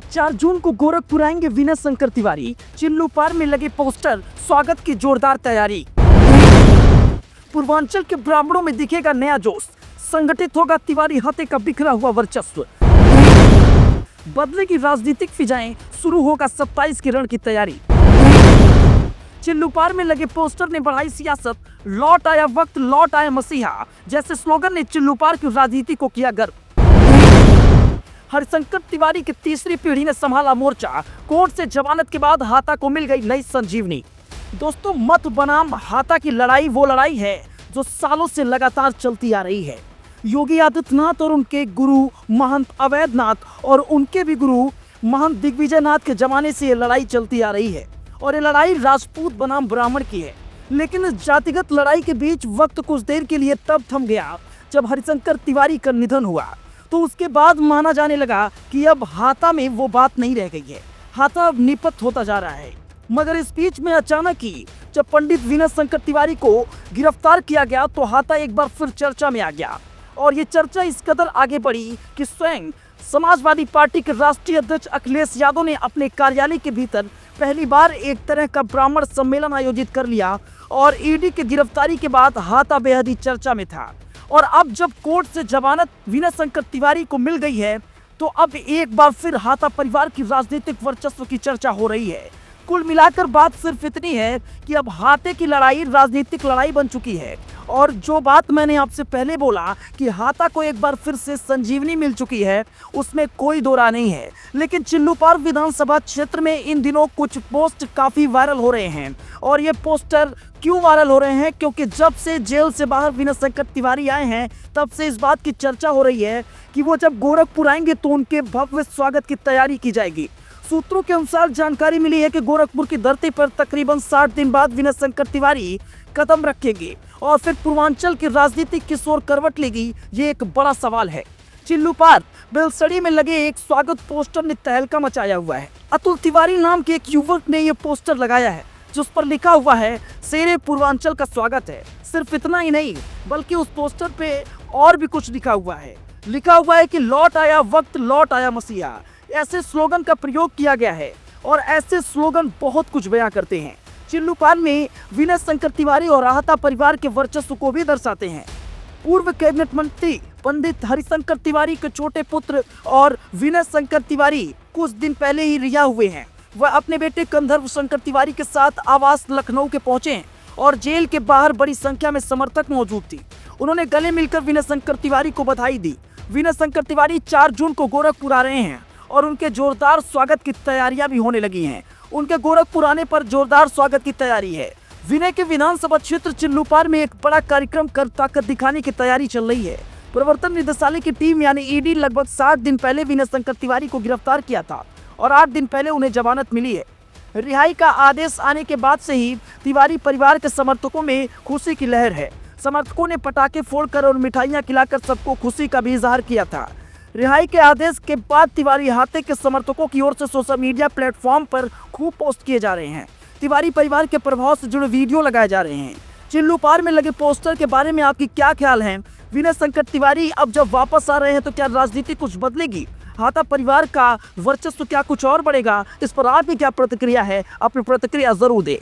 4 जून को गोरखपुर आएंगे विनय शंकर तिवारी। चिल्लू पार में लगे पोस्टर, स्वागत की जोरदार तैयारी। पूर्वांचल के ब्राह्मणों में दिखेगा नया जोश, संगठित होगा तिवारी हत्या का बिखरा हुआ वर्चस्व। बदलेगी राजनीतिक फिजाएं, शुरू होगा 27 के रण की तैयारी। चिल्लू पार में लगे पोस्टर ने बढ़ाई सियासत, लौट आया वक्त, लौट आया मसीहा जैसे स्लोगन ने चिल्लू पार की राजनीति को किया गर्व। हरिशंकर तिवारी की तीसरी पीढ़ी ने संभाला मोर्चा, कोर्ट से जमानत के बाद हाथा को मिल गई नई संजीवनी। दोस्तों, मत बनाम हाथा की लड़ाई वो लड़ाई है जो सालों से लगातार चलती आ रही है। योगी आदित्यनाथ और उनके गुरु महंत अवैधनाथ और उनके भी गुरु महंत दिग्विजयनाथ के जमाने से ये लड़ाई चलती आ रही है और ये लड़ाई राजपूत बनाम ब्राह्मण की है। लेकिन इस जातिगत लड़ाई के बीच वक्त कुछ देर के लिए तब थम गया जब हरिशंकर तिवारी का निधन हुआ। तो उसके बाद माना जाने लगा कि अब हाथा में वो बात नहीं रह गई है, हाथा अब निपत होता जा रहा है। मगर इस बीच में अचानक ही जब पंडित विनय शंकर तिवारी को गिरफ्तार किया गया तो हाथा एक बार फिर चर्चा में आ गया और ये चर्चा इस कदर आगे बढ़ी कि स्वयं समाजवादी पार्टी के राष्ट्रीय अध्यक्ष अखिलेश यादव ने अपने कार्यालय के भीतर पहली बार एक तरह का ब्राह्मण सम्मेलन आयोजित कर लिया और ईडी की गिरफ्तारी के बाद हाथा बेहद ही चर्चा में था। और अब जब कोर्ट से जमानत विनय शंकर तिवारी को मिल गई है तो अब एक बार फिर हाथा परिवार की राजनीतिक वर्चस्व की चर्चा हो रही है। कुल मिलाकर बात सिर्फ इतनी है कि अब हाथे की लड़ाई राजनीतिक लड़ाई बन चुकी है। और जो बात मैंने आपसे पहले बोला कि हाथा को एक बार फिर से संजीवनी मिल चुकी है, उसमें कोई दो राय नहीं है। लेकिन चिल्लू पार विधानसभा क्षेत्र में इन दिनों कुछ पोस्ट काफी वायरल हो रहे हैं और ये पोस्टर क्यों वायरल हो रहे हैं, क्योंकि जब से जेल से बाहर विनय शंकर तिवारी आए हैं तब से इस बात की चर्चा हो रही है कि वो जब गोरखपुर आएंगे तो उनके भव्य स्वागत की तैयारी की जाएगी। सूत्रों के अनुसार जानकारी मिली है कि गोरखपुर की धरती पर तकरीबन 60 दिन बाद विनय शंकर तिवारी कदम रखेंगे और फिर पूर्वांचल की राजनीतिक किस ओर करवट लेगी, ये एक बड़ा सवाल है। चिल्लू पार बेलसड़ी में लगे एक स्वागत पोस्टर ने तहलका मचाया हुआ है। अतुल तिवारी नाम के एक युवक ने यह पोस्टर लगाया है जिस पर लिखा हुआ है शेरे पूर्वांचल का स्वागत है। सिर्फ इतना ही नहीं बल्कि उस पोस्टर पे और भी कुछ लिखा हुआ है कि लौट आया वक्त, लौट आया मसीहा। ऐसे स्लोगन का प्रयोग किया गया है और ऐसे स्लोगन बहुत कुछ बयां करते हैं। चिल्लू पार में विनय शंकर तिवारी और हाथा परिवार के वर्चस्व को भी दर्शाते हैं। पूर्व कैबिनेट मंत्री पंडित हरिशंकर तिवारी के छोटे पुत्र और विनय शंकर तिवारी कुछ दिन पहले ही रिहा हुए हैं। वह अपने बेटे कंधर्व शंकर तिवारी के साथ आवास लखनऊ के पहुंचे हैं और जेल के बाहर बड़ी संख्या में समर्थक मौजूद थी। उन्होंने गले मिलकर विनय शंकर तिवारी को बधाई दी। विनय शंकर तिवारी 4 जून को गोरखपुर आ रहे हैं और उनके जोरदार स्वागत की तैयारियां भी होने लगी हैं। उनके गोरखपुर आने पर जोरदार स्वागत की तैयारी है। विनय के विधानसभा क्षेत्र चिल्लू पार में एक बड़ा कार्यक्रम कर ताकत दिखाने की तैयारी चल रही है। प्रवर्तन निदेशालय की टीम यानी ईडी लगभग 60 दिन पहले विनय शंकर तिवारी को गिरफ्तार किया था और 8 दिन पहले उन्हें जमानत मिली है। रिहाई का आदेश आने के बाद से ही तिवारी परिवार के समर्थकों में खुशी की लहर है। समर्थकों ने पटाखे फोड़कर और मिठाइयां खिलाकर सबको खुशी का भी इजहार किया था। रिहाई के आदेश के बाद तिवारी हाथे के समर्थकों की ओर से सोशल मीडिया प्लेटफॉर्म पर खूब पोस्ट किए जा रहे हैं। तिवारी परिवार के प्रभाव से जुड़े वीडियो लगाए जा रहे हैं। चिल्लू पार में लगे पोस्टर के बारे में आपकी क्या ख्याल है? विनय शंकर तिवारी अब जब वापस आ रहे हैं तो क्या राजनीति कुछ बदलेगी? हाथा परिवार का वर्चस्व क्या कुछ और बढ़ेगा? इस पर आपकी क्या प्रतिक्रिया है? अपनी प्रतिक्रिया जरूर दें।